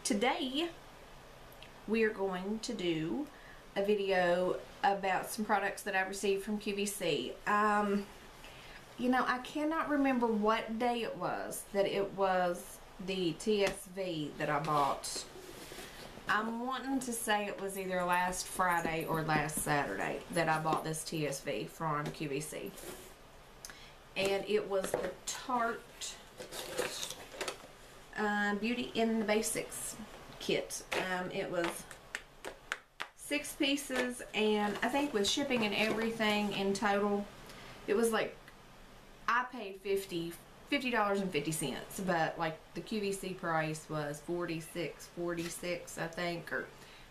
Today we are going to do a video about some products that I received from QVC. You know, I cannot remember what day it was that it was the TSV that I bought. I'm wanting to say it was either last Friday or last Saturday that I bought this TSV from QVC. And it was the Tarte Beauty in the Basics kit. It was 6 pieces, and I think with shipping and everything in total, it was like, I paid $50.50, but like the QVC price was $46 I think, or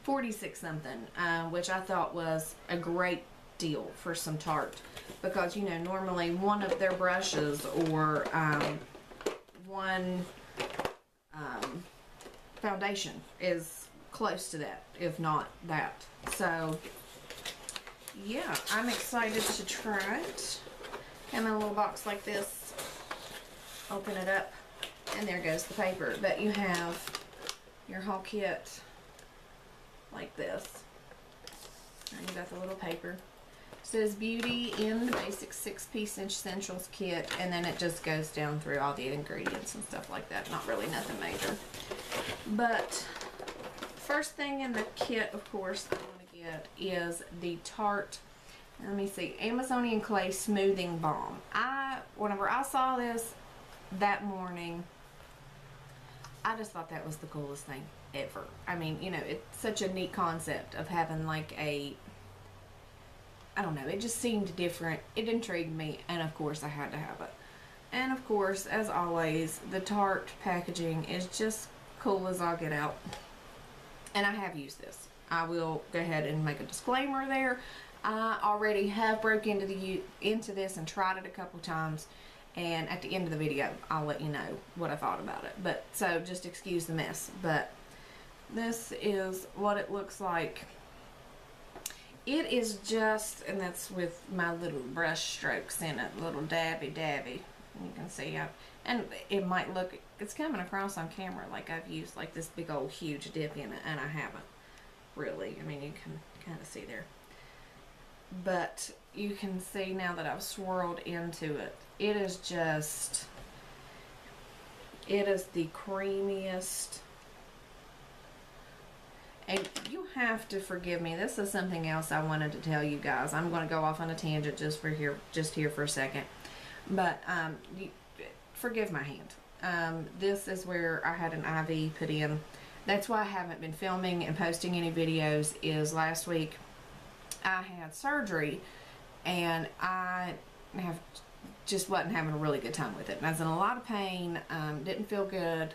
46 something, which I thought was a great deal for some Tarte, because you know, normally one of their brushes or one foundation is close to that, if not that. So yeah, I'm excited to try it. Come in a little box like this, open it up, and there goes the paper. But you have your whole kit like this, and you got the little paper. It says Beauty in the Basics 6-piece essentials kit, and then it just goes down through all the ingredients and stuff like that. Not really nothing major. But first thing in the kit, of course, I want to get is the Tarte, let me see, Amazonian Clay Smoothing Balm. Whenever I saw this that morning, I just thought that was the coolest thing ever. I mean, you know, it's such a neat concept of having like a, I don't know, it just seemed different. It intrigued me, and of course I had to have it. And of course, as always, the Tarte packaging is just cool as I'll get out. And I have used this. I will go ahead and make a disclaimer there. I already have broke into this and tried it a couple times, and at the end of the video I'll let you know what I thought about it. But so just excuse the mess. But this is what it looks like. It is just, and that's with my little brush strokes in it, little dabby. You can see, and it might look, it's coming across on camera like I've used like this big old huge dip in it, and I haven't really. I mean, you can kind of see there, but you can see now that I've swirled into it. It is just, it is the creamiest. And you have to forgive me. This is something else I wanted to tell you guys. I'm going to go off on a tangent just here for a second. But forgive my hand. This is where I had an IV put in. That's why I haven't been filming and posting any videos. Is last week I had surgery, and I just wasn't having a really good time with it. And I was in a lot of pain. Didn't feel good.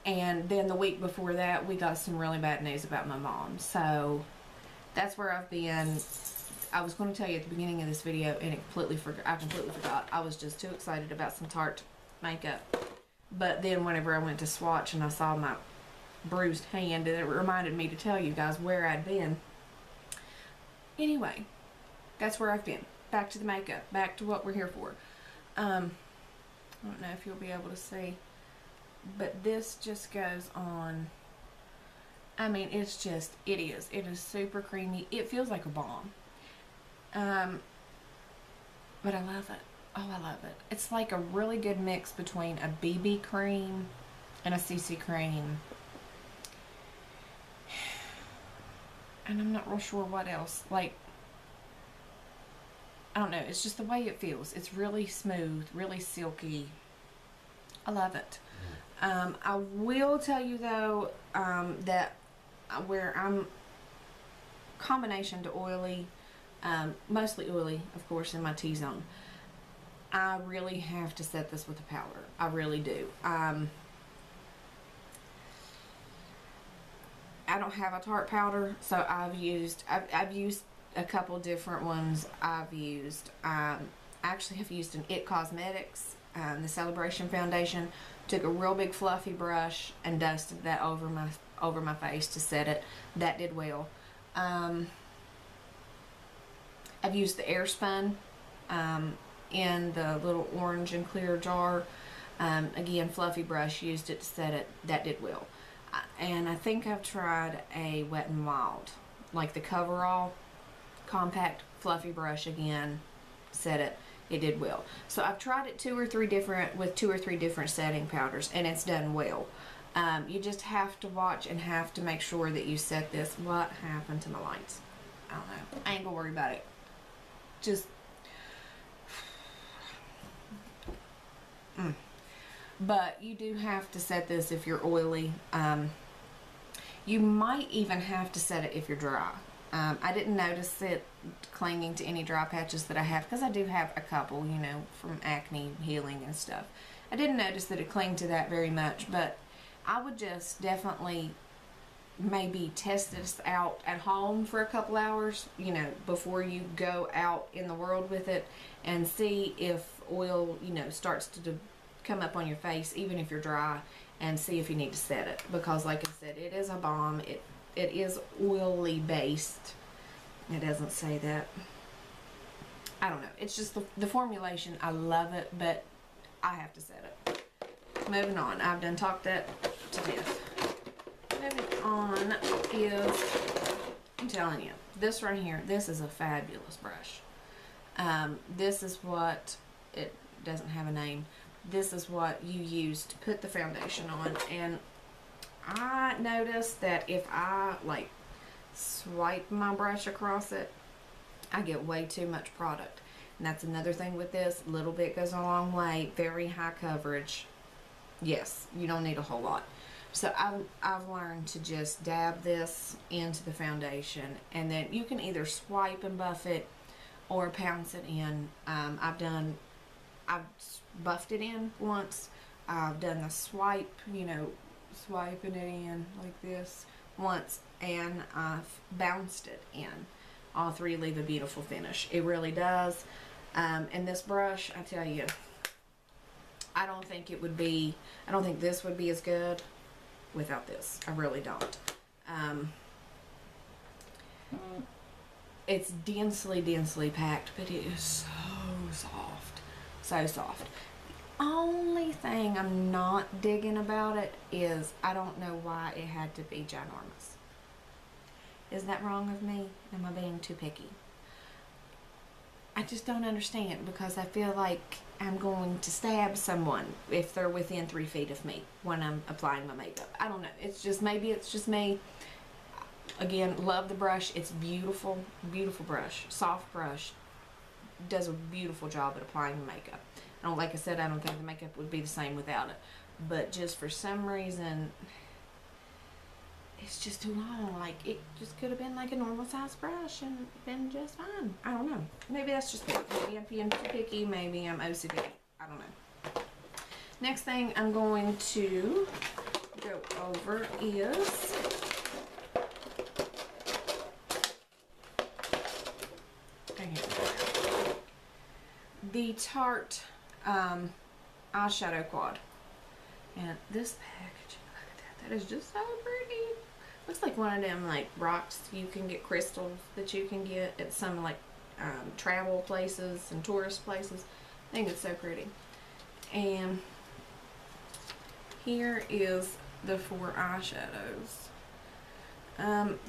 And then the week before that, we got some really bad news about my mom. So that's where I've been. I was going to tell you at the beginning of this video, and I completely forgot. I was just too excited about some Tarte makeup. But then whenever I went to swatch and I saw my bruised hand, it reminded me to tell you guys where I'd been. Anyway, that's where I've been. Back to the makeup. Back to what we're here for. I don't know if you'll be able to see, but this just goes on. I mean, it's just, it is super creamy. It feels like a balm. But I love it. Oh, I love it. It's like a really good mix between a BB cream and a CC cream. And I'm not real sure what else. Like, I don't know. It's just the way it feels. It's really smooth, really silky. I love it. I will tell you though, that where I'm combination to oily, mostly oily, of course, in my T-zone, I really have to set this with a powder. I really do. I don't have a Tarte powder, so I've used a couple different ones. I actually have used an It Cosmetics, the Celebration Foundation. Took a real big fluffy brush and dusted that over my face to set it. That did well. I've used the Airspun in the little orange and clear jar. Again, fluffy brush, used it to set it. That did well. And I think I've tried a Wet n Wild, like the coverall compact fluffy brush again. Set it. It did well. So I've tried it with 2 or 3 different setting powders, and it's done well. You just have to watch and have to make sure that you set this. What happened to my lights? I don't know. I ain't gonna worry about it. Just but you do have to set this if you're oily. You might even have to set it if you're dry. I didn't notice it clinging to any dry patches that I have, because I do have a couple, you know, from acne healing and stuff. I didn't notice that it clinged to that very much, but I would just definitely maybe test this out at home for a couple hours, you know, before you go out in the world with it, and see if oil, you know, starts to come up on your face, even if you're dry, and see if you need to set it. Because like I said, it is a balm. It is oily based. It doesn't say that. I don't know. It's just the formulation. I love it, but I have to set it. Moving on. I've done talked that to death. Moving on is, I'm telling you, this right here, this is a fabulous brush. This is what, it doesn't have a name. This is what you use to put the foundation on, and I noticed that if I like swipe my brush across it, I get way too much product. And that's another thing with this. A little bit goes a long way. Very high coverage. Yes, you don't need a whole lot. So I've learned to just dab this into the foundation, and then you can either swipe and buff it or pounce it in. I've buffed it in once. I've done the swipe, you know, swiping it in like this once, and I've bounced it in. All three leave a beautiful finish. It really does. And this brush, I tell you, I don't think this would be as good without this. I really don't. It's densely packed, but it is so soft. So soft. The only thing I'm not digging about it is I don't know why it had to be ginormous. Is that wrong of me? Am I being too picky? I just don't understand, because I feel like I'm going to stab someone if they're within 3 feet of me when I'm applying my makeup. I don't know. It's just, maybe it's just me. Again, love the brush. It's beautiful, beautiful brush. Soft brush. Does a beautiful job at applying the makeup. Like I said, I don't think the makeup would be the same without it. But just for some reason, it's just too long. Like, it just could have been like a normal size brush and been just fine. I don't know. Maybe that's just me. Maybe I'm being too picky. Maybe I'm OCD. I don't know. Next thing I'm going to go over is the Tarte eyeshadow quad. And this package, look at that. That is just so pretty. Looks like one of them like rocks you can get, crystals that you can get at some like travel places and tourist places. I think it's so pretty. And here is the 4 eyeshadows.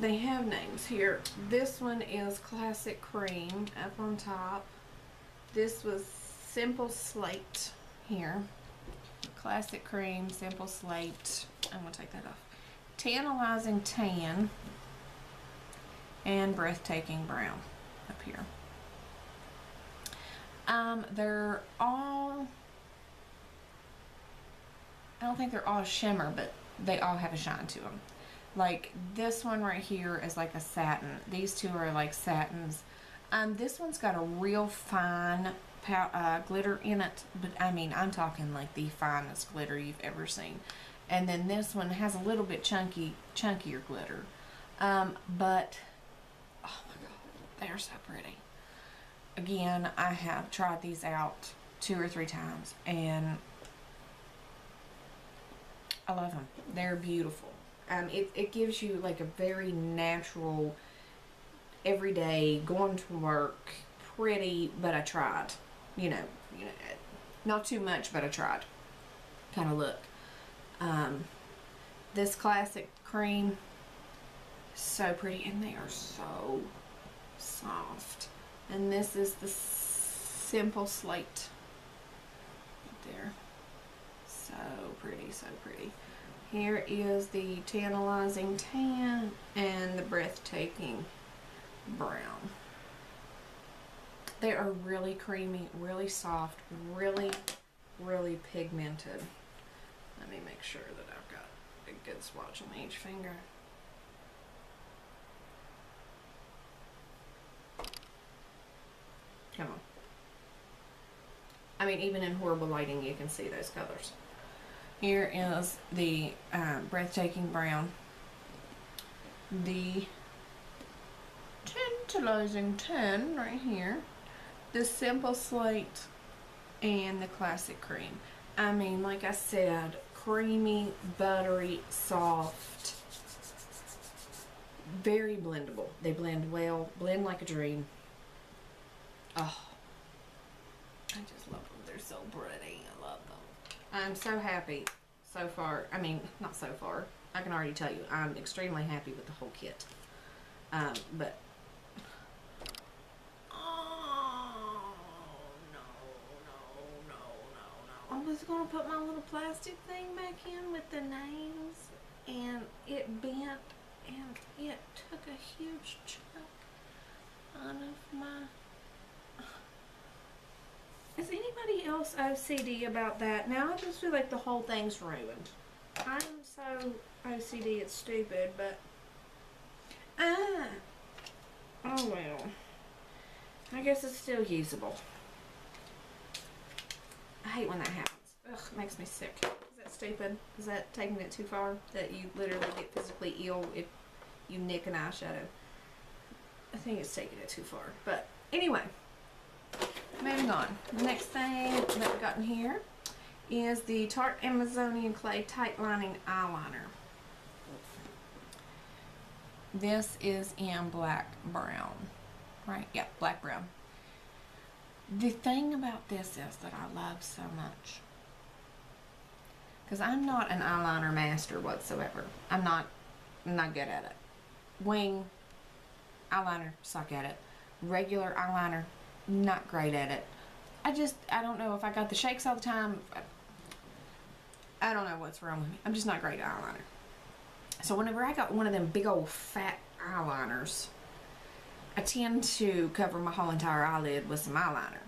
They have names here. This one is Classic Cream up on top. This was Simple Slate here. Classic Cream, Simple Slate. I'm going to take that off. Tantalizing Tan and Breathtaking Brown up here. They're all, I don't think they're all shimmer, but they all have a shine to them. Like this one right here is like a satin. These two are like satins. This one's got a real fine glitter in it, but I mean, I'm talking like the finest glitter you've ever seen. And then this one has a little bit chunkier glitter. But, oh my god, they're so pretty. Again, I have tried these out 2 or 3 times, and I love them. They're beautiful. It gives you like a very natural, everyday, going to work, pretty, but I tried. You know, not too much, but I tried kind of look. This classic cream, so pretty, and they are so soft. And this is the Simple Slate right there. So pretty, so pretty. Here is the Tantalizing Tan and the Breathtaking Brown. They are really creamy, really soft, really, really pigmented. Let me make sure that I've got a good swatch on each finger. Come on. I mean, even in horrible lighting, you can see those colors. Here is the Breathtaking Brown, the Tantalizing Tan right here, the Simple Slate, and the Classic Cream. I mean, like I said, creamy, buttery, soft, very blendable. They blend well, blend like a dream. Oh, I just love them. They're so pretty. I love them. I'm so happy so far. I mean, not so far. I can already tell you, I'm extremely happy with the whole kit. But oh no. I was gonna put my little plastic thing back in with the names, and it bent, and it took a huge chunk out of my. Is anybody else OCD about that? Now I just feel like the whole thing's ruined. I'm so OCD, it's stupid, but oh well. I guess it's still usable. I hate when that happens. Ugh, it makes me sick. Is that stupid? Is that taking it too far? That you literally get physically ill if you nick an eyeshadow? I think it's taking it too far. But anyway. Moving on. The next thing that we've got in here is the Tarte Amazonian Clay Tightlining Eyeliner. This is in black brown, right? Yeah, black brown. The thing about this is that I love so much, because I'm not an eyeliner master whatsoever. I'm not good at it. Wing eyeliner, suck at it. Regular eyeliner, not great at it. I don't know if I got the shakes all the time. I don't know what's wrong with me. I'm just not great at eyeliner. So whenever I got one of them big old fat eyeliners, I tend to cover my whole entire eyelid with some eyeliner.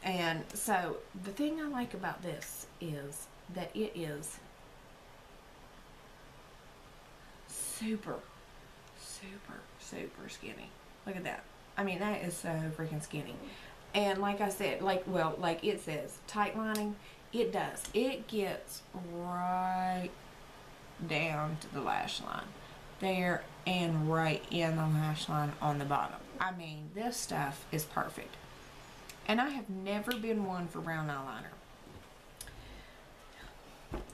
And so the thing I like about this is that it is super skinny. Look at that. I mean, that is so freaking skinny. And like I said, like it says, tight lining, it does. It gets right down to the lash line. There and right in the lash line on the bottom. I mean, this stuff is perfect. And I have never been one for brown eyeliner.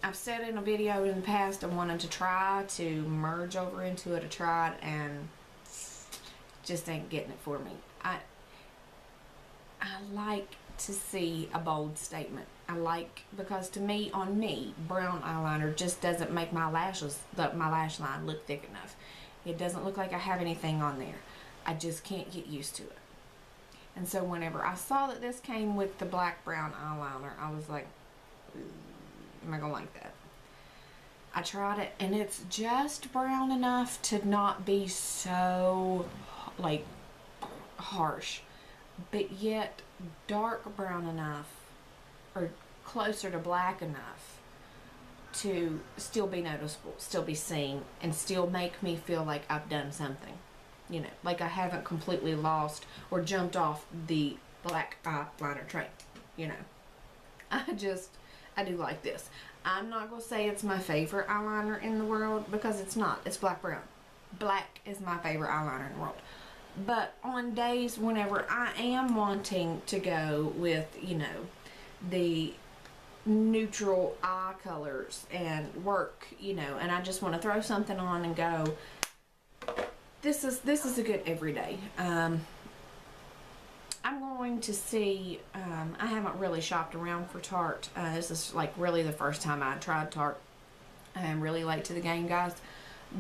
I've said in a video in the past I wanted to try to merge over into it. I tried and just ain't getting it for me. I like to see a bold statement. I like, because to me, on me, brown eyeliner just doesn't make my lash line look thick enough. It doesn't look like I have anything on there. I just can't get used to it. And so whenever I saw that this came with the black brown eyeliner, I was like, am I gonna like that? I tried it, and it's just brown enough to not be so like harsh, but yet dark brown enough or closer to black enough to still be noticeable, still be seen, and still make me feel like I've done something, you know, like I haven't completely lost or jumped off the black eyeliner train, you know. I do like this. I'm not gonna say it's my favorite eyeliner in the world, because it's not. It's black brown. Black is my favorite eyeliner in the world. But on days whenever I am wanting to go with, you know, the neutral eye colors and work, you know, and I just want to throw something on and go, this is a good everyday. I'm going to see, I haven't really shopped around for Tarte. This is like really the first time I tried Tarte. I am really late to the game, guys.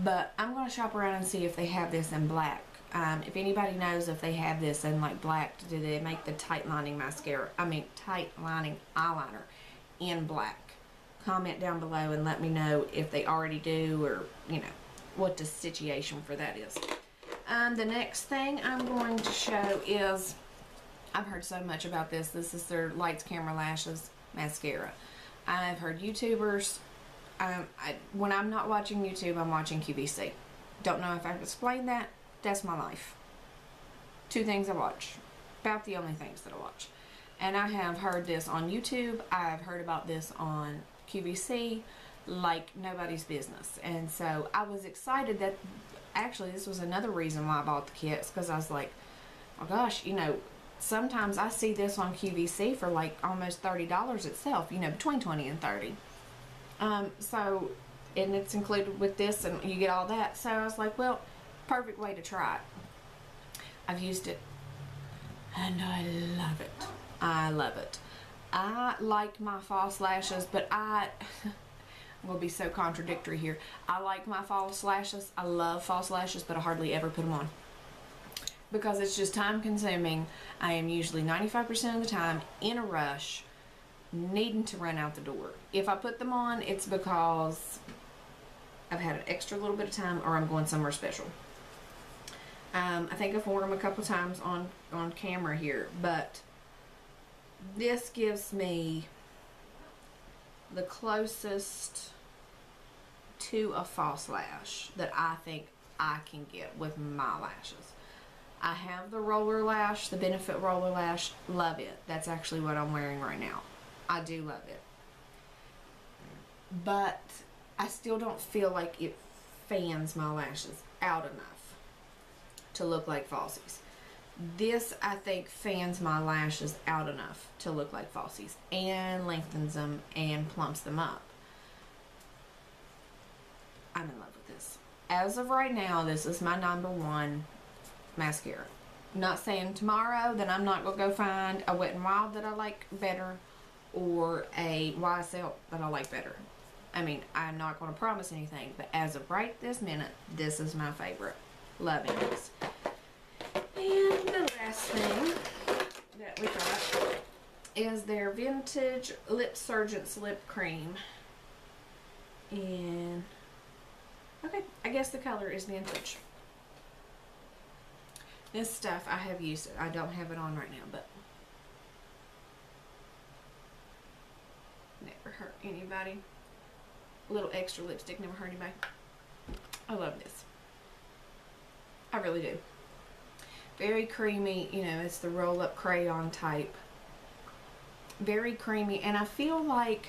But I'm going to shop around and see if they have this in black. If anybody knows if they have this in like black, do they make the Tightlining mascara, Tightlining eyeliner in black? Comment down below and let me know if they already do, or, you know, what the situation for that is. The next thing I'm going to show is, I've heard so much about this. This is their Lights, Camera, Lashes mascara. I've heard YouTubers, when I'm not watching YouTube, I'm watching QVC. Don't know if I've explained that. That's my life. Two things I watch. About the only things that I watch. And I have heard this on YouTube. I've heard about this on QVC like nobody's business. And so I was excited that, actually this was another reason why I bought the kits, because I was like, oh gosh, you know, sometimes I see this on QVC for like almost $30 itself, you know, between 20 and 30. So, and it's included with this and you get all that. So I was like, well, perfect way to try it. I've used it and I love it. I love it. I like my false lashes, but I'm going to be so contradictory here. I like my false lashes. I love false lashes, but I hardly ever put them on, because it's just time consuming. I am usually 95% of the time in a rush, needing to run out the door. If I put them on, it's because I've had an extra little bit of time or I'm going somewhere special. I think I've worn them a couple times on camera here, but this gives me the closest to a false lash that I think I can get with my lashes. I have the roller lash, the Benefit roller lash. Love it. That's actually what I'm wearing right now. I do love it. But I still don't feel like it fans my lashes out enough to look like falsies. This, I think, fans my lashes out enough to look like falsies and lengthens them and plumps them up. I'm in love with this. As of right now, this is my #1 mascara. Not saying tomorrow that I'm not going to go find a Wet n Wild that I like better, or a YSL that I like better. I mean, I'm not going to promise anything, but as of right this minute, this is my favorite. Loving this. And the last thing that we got is their Vintage Lip Surgeon's Lip Cream. And, okay, I guess the color is vintage. This stuff, I have used it. I don't have it on right now, but never hurt anybody. A little extra lipstick never hurt anybody. I love this. I really do. Very creamy, you know, it's the roll-up crayon type. Very creamy, and I feel like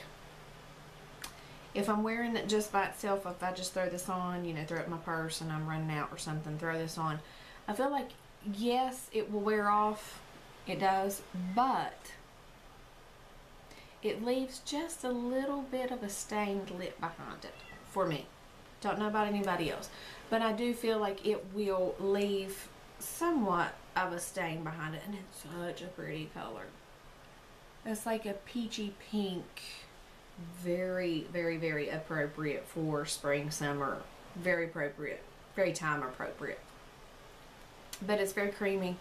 if I'm wearing it just by itself, if I just throw this on, you know, throw it in my purse and I'm running out or something, throw this on, I feel like, yes, it will wear off. It does, but it leaves just a little bit of a stained lip behind it for me. Don't know about anybody else, but I do feel like it will leave somewhat of a stain behind it, and it's such a pretty color. It's like a peachy pink, very, very, very appropriate for spring, summer. Very appropriate, very time appropriate. But it's very creamy.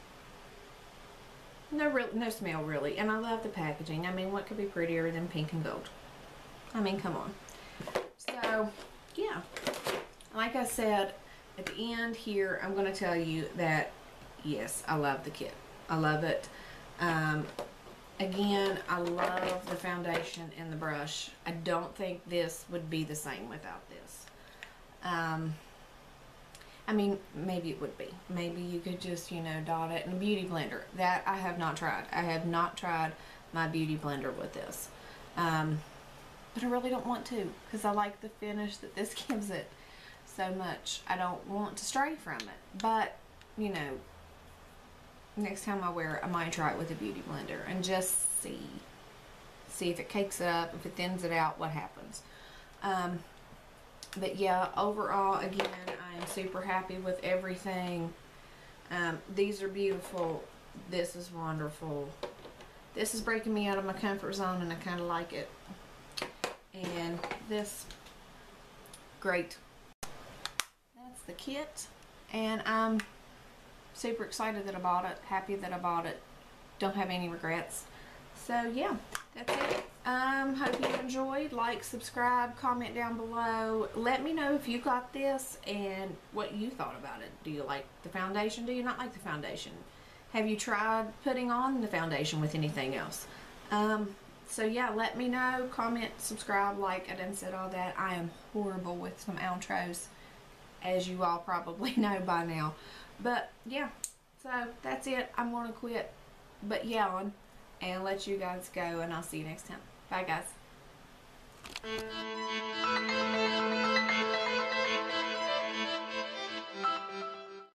No smell really, and I love the packaging. I mean, what could be prettier than pink and gold? I mean, come on. So, yeah. Like I said, at the end here, I'm going to tell you that, yes, I love the kit. I love it. Again, I love the foundation and the brush. I don't think this would be the same without this. I mean, maybe it would be. Maybe you could just, you know, dot it in a beauty blender. That I have not tried. I have not tried my beauty blender with this. But I really don't want to, because I like the finish that this gives it so much. I don't want to stray from it. But, you know, next time I wear it, I might try it with a beauty blender and just see if it cakes it up, if it thins it out, what happens. But yeah, overall, again, I am super happy with everything. These are beautiful. This is wonderful. This is breaking me out of my comfort zone, and I kind of like it. And this great. That's the kit, and I'm super excited that I bought it, happy that I bought it, don't have any regrets. So yeah, that's it. Hope you enjoyed. Like, subscribe, comment down below. Let me know if you got this and what you thought about it. Do you like the foundation? Do you not like the foundation? Have you tried putting on the foundation with anything else? So yeah, let me know. Comment, subscribe, like. I done said all that. I am horrible with some outros, as you all probably know by now. But yeah, so that's it. I'm gonna quit but yelling and let you guys go, and I'll see you next time. Bye guys.